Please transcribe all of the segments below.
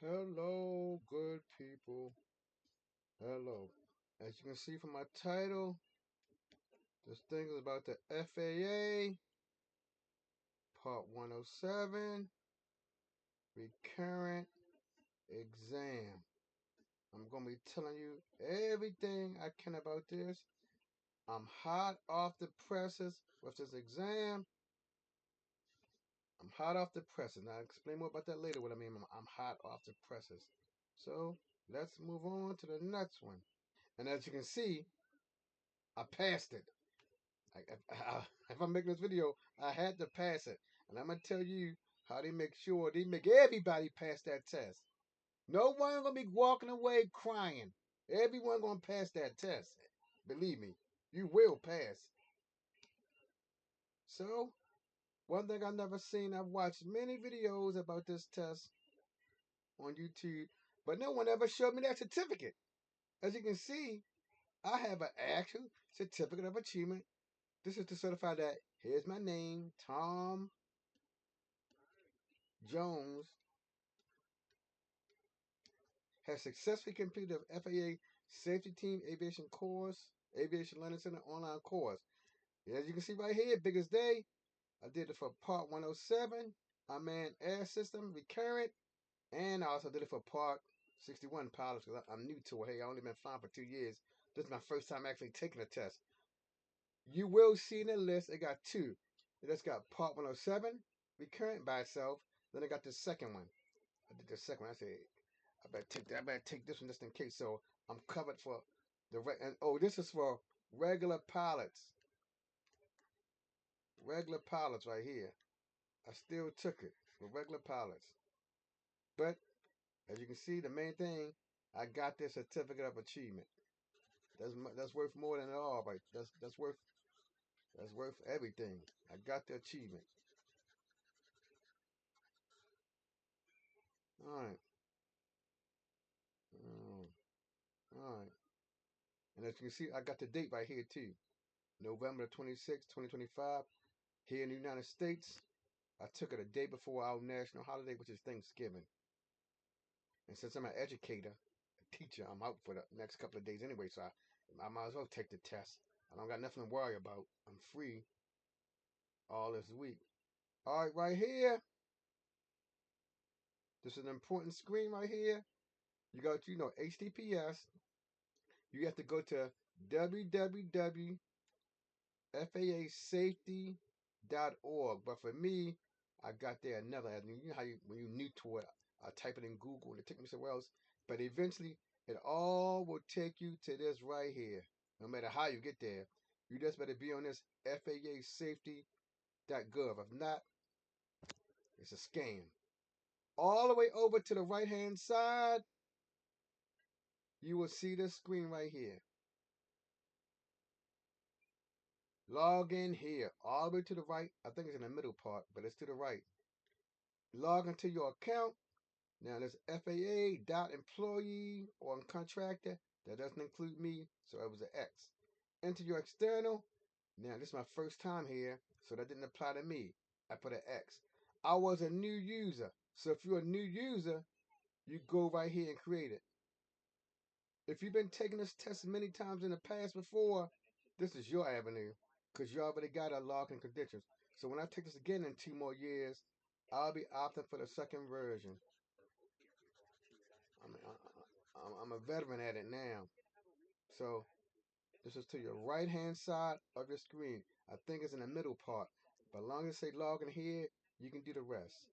Hello, good people. Hello. As you can see from my title, this thing is about the FAA Part 107 Recurrent Exam. I'm going to be telling you everything I can about this. I'm hot off the presses with this exam. I'm hot off the presses. Now, I'll explain more about that later, what I mean. I'm hot off the presses. So, let's move on to the next one. And as you can see, I passed it. If I'm making this video, I had to pass it. And I'm going to tell you how they make sure they make everybody pass that test. No one going to be walking away crying. Everyone going to pass that test. Believe me, you will pass. So, one thing I've never seen, I've watched many videos about this test on YouTube, but no one ever showed me that certificate. As you can see, I have an actual certificate of achievement. This is to certify that here's my name, Tom Jones, has successfully completed the FAA Safety Team Aviation course, Aviation Learning Center online course. As you can see right here, biggest day, I did it for Part 107, Unmanned Air System Recurrent, and I also did it for Part 61 pilots because I'm new to it. Hey, I only been flying for 2 years. This is my first time actually taking a test. You will see in the list, it got two. It just got Part 107 Recurrent by itself. Then I got the second one. I did the second one. I said, I better take that. I better take this one just in case. So I'm covered for the and this is for regular pilots. Regular pilots right here. I still took it for regular pilots. But as you can see, the main thing, I got this certificate of achievement. That's worth more than it all, right? That's worth everything. I got the achievement. All right. All right. And as you can see, I got the date right here too. November 26, 2025, here in the United States. I took it a day before our national holiday, which is Thanksgiving. And since I'm an educator, a teacher, I'm out for the next couple of days anyway, so I might as well take the test. I don't got nothing to worry about. I'm free all this week. All right, right here. This is an important screen right here. You got, HTTPS. You have to go to www.faasafety.org. But for me, I got there another. You know how when you're new to it, I type it in Google and it takes me somewhere else. But eventually, it all will take you to this right here. No matter how you get there, you just better be on this FAASafety.gov. If not, it's a scam. All the way over to the right hand side, you will see this screen right here. Log in here, all the way to the right. I think it's in the middle part, but it's to the right. Log into your account. Now there's FAA.employee or contractor. That doesn't include me, so it was an X. Enter your external. Now this is my first time here, so that didn't apply to me. I put an X. I was a new user, so if you're a new user, you go right here and create it. If you've been taking this test many times in the past before, this is your avenue because you already got a login credentials. So when I take this again in 2 more years, I'll be opting for the second version. I'm a veteran at it now. So this is to your right hand side of your screen. I think it's in the middle part. But as long as it say login here, you can do the rest.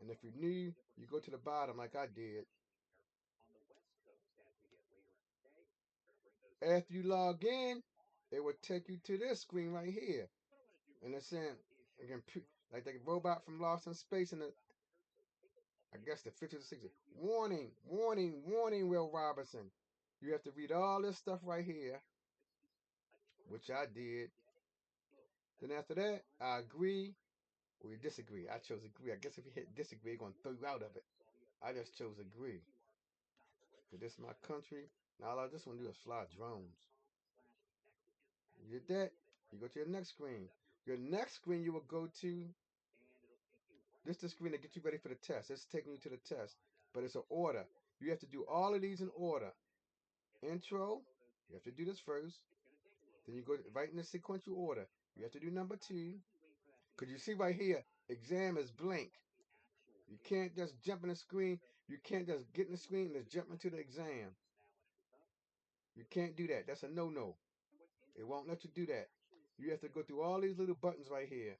And if you're new, you go to the bottom like I did. After you log in, it will take you to this screen right here. And it's saying, again, like the robot from Lost in Space in the, I guess the 50s or 60s. Warning, warning, warning, Will Robinson. You have to read all this stuff right here, which I did. Then after that, I agree or you disagree. I chose agree. I guess if you hit disagree, it's going to throw you out of it. I just chose agree. Because this is my country. Now all I just want to do is fly drones. You did that, you go to your next screen. Your next screen you will go to, this is the screen that gets you ready for the test. It's taking you to the test. but it's an order. You have to do all of these in order. Intro, you have to do this first. Then you go right in the sequential order. You have to do number 2. Because you see right here, exam is blank. You can't just jump in the screen. You can't just get in the screen and just jump into the exam. You can't do that. That's a no-no. It won't let you do that. You have to go through all these little buttons right here.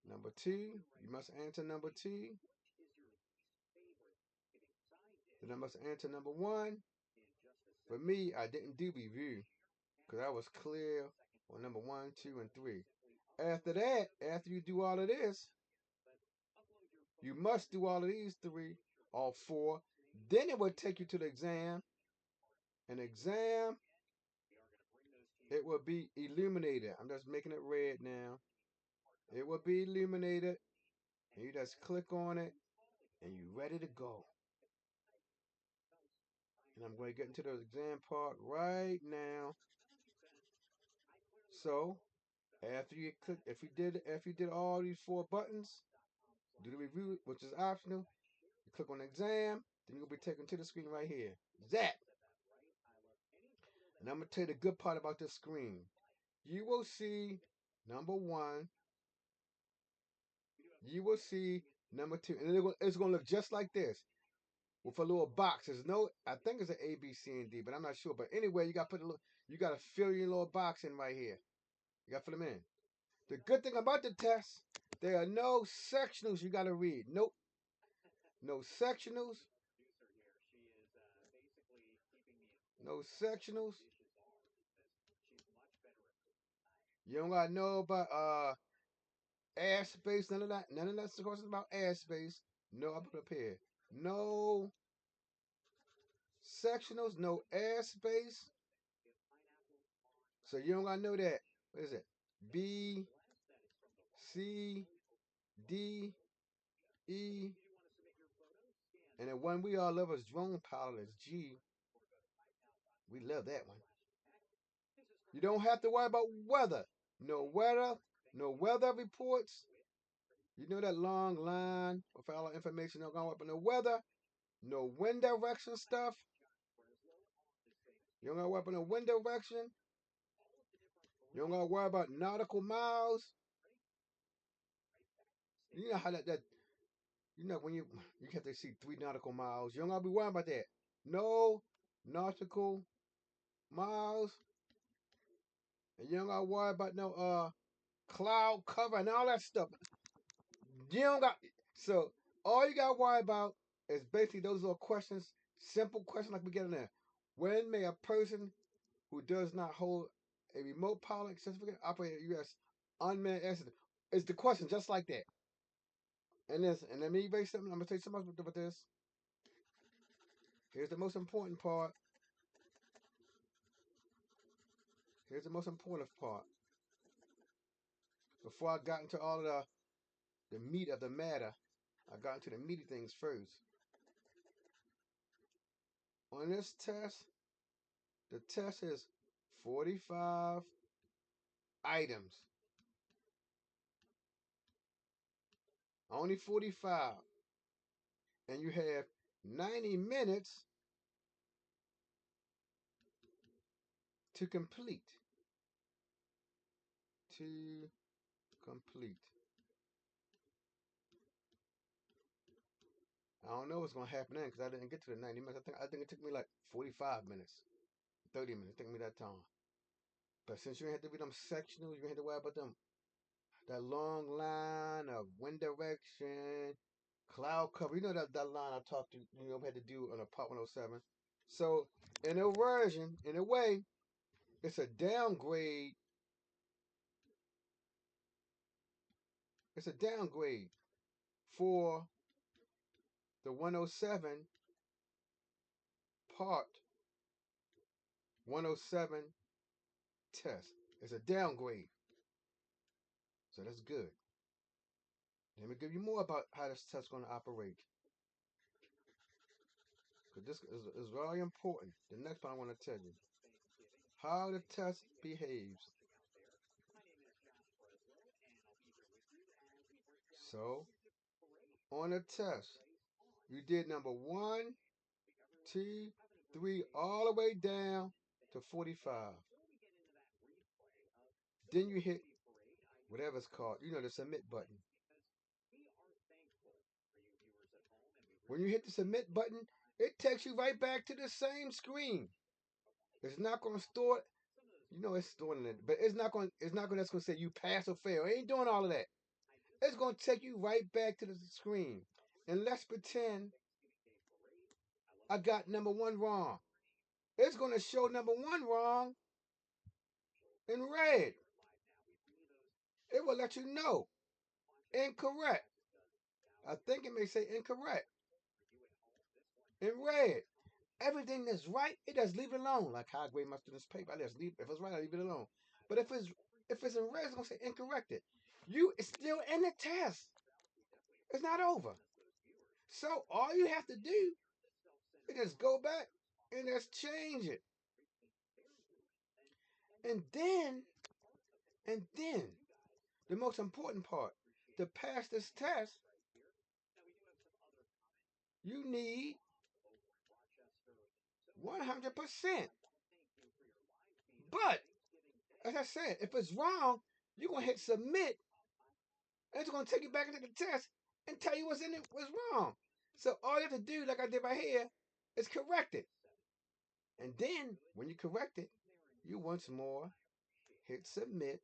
Number 2, you must answer number 2. Then I must answer number 1. For me, I didn't do review because I was clear on number 1, 2, and 3. After that, after you do all of this, you must do all of these 3 or 4. Then it will take you to the exam. An exam, it will be illuminated. I'm just making it red now. It will be illuminated. And you just click on it and you're ready to go. And I'm going to get into the exam part right now. So, after you click, if you did all these 4 buttons, do the review, which is optional. You click on exam, then you'll be taken to the screen right here. That. And I'm going to tell you the good part about this screen. You will see number 1. You will see number 2. And it's going to look just like this with a little box. There's no, I think it's an A, B, C, and D, but I'm not sure. But anyway, you got to you got to fill your little box in right here. You got to fill them in. The good thing about the test, there are no sectionals you got to read. Nope. No sectionals. No sectionals. You don't gotta know about airspace, none of that. None of that's questions about airspace. No, I put up here. No sectionals, no airspace. So you don't gotta know that. What is it? B, C, D, E, and the one we all love as drone pilot is G. We love that one. You don't have to worry about weather. No weather. No weather reports. You know that long line with all the information not going up in the weather. No wind direction stuff. You don't gotta worry about no wind direction. You don't gotta worry about nautical miles. You know how that you know when you have to see 3 nautical miles. You don't gotta be worrying about that. No nautical miles. And you don't gotta worry about no cloud cover and all that stuff. You don't got so all you gotta worry about is basically those little questions, simple questions like we get in there. When may a person who does not hold a remote pilot certificate operate a U.S. unmanned aircraft? It's the question just like that. And let me base something. I'm gonna tell you something about this. Here's the most important part. Here's the most important part. Before I got into all of the meat of the matter, I got into the meaty things first. On this test, the test is 45 items. Only 45. And you have 90 minutes to complete. To complete. I don't know what's gonna happen then because I didn't get to the 90 minutes. I think it took me like 45 minutes, 30 minutes. It took me that time. But since you ain't have to read them sectionals, you ain't have to worry about them. That long line of wind direction, cloud cover. You know that line I talked to. Had to do on a part 107. So in a way, it's a downgrade. It's a downgrade for the 107 part 107 test. It's a downgrade. So that's good. Let me give you more about how this test is going to operate. Because this is very important. The next part I want to tell you. How the test behaves. So, on the test, You did number 1, 2, 3, all the way down to 45. Then you hit whatever it's called, the submit button. When you hit the submit button, it takes you right back to the same screen. It's not going to store it. It's storing it, but that's going to say you pass or fail. It ain't doing all of that. It's going to take you right back to the screen. And let's pretend I got number 1 wrong. It's going to show number 1 wrong in red. It will let you know. Incorrect. I think it may say incorrect. In red. Everything that's right, it just leave it alone. Like how I grade my students' paper, I just leave. If it's right, I leave it alone. But if it's in red, it's gonna say incorrected. It's still in the test. It's not over. So all you have to do is just go back and just change it. And then the most important part, to pass this test, you need 100%. But as I said, if it's wrong, you're gonna hit submit, and it's gonna take you back into the test and tell you what's in it was wrong. So all you have to do, like I did right here, is correct it. And then when you correct it, you once more hit submit.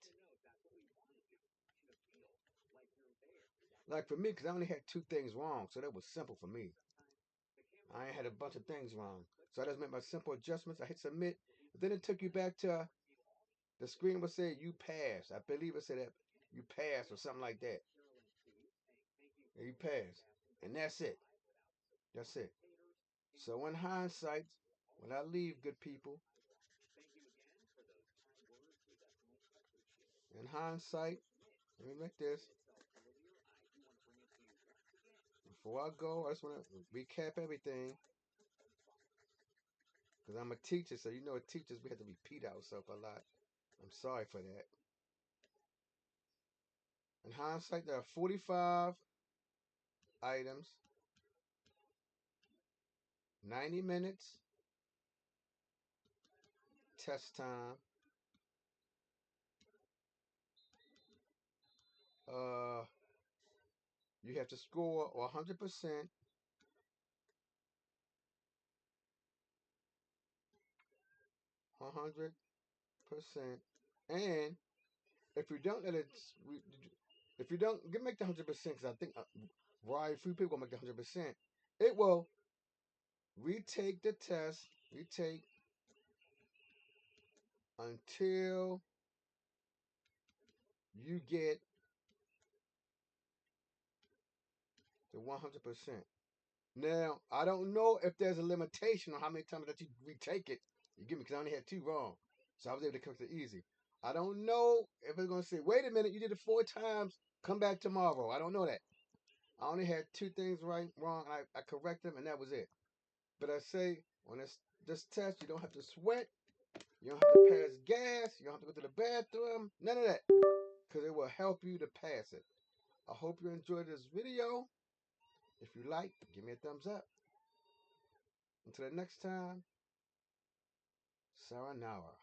Like for me, because I only had 2 things wrong, so that was simple for me. I ain't had a bunch of things wrong. So I just made my simple adjustments. I hit submit. Then it took you back to the screen would say you passed. I believe it said that you passed or something like that. Yeah, you passed. And that's it. That's it. So in hindsight, when I leave, good people, in hindsight, let me make this. Before I go, I just want to recap everything. Because I'm a teacher, so teachers, we have to repeat ourselves a lot. I'm sorry for that. In hindsight, there are 45 items, 90 minutes, test time. Uh, you have to score 100%. 100%. And if you don't let it, if you don't make the 100%, because I think why few people gonna make the 100%, it will retake the test. Retake until you get the 100%. Now, I don't know if there's a limitation on how many times that you retake it. You give me, because I only had 2 wrong. So I was able to correct it easy. I don't know if it's going to say, wait a minute, you did it 4 times, come back tomorrow. I don't know that. I only had 2 things wrong, and I corrected them, and that was it. But I say, on this test, you don't have to sweat. You don't have to pass gas. You don't have to go to the bathroom. None of that. Because it will help you to pass it. I hope you enjoyed this video. If you like, give me a thumbs up. Until the next time, sayonara.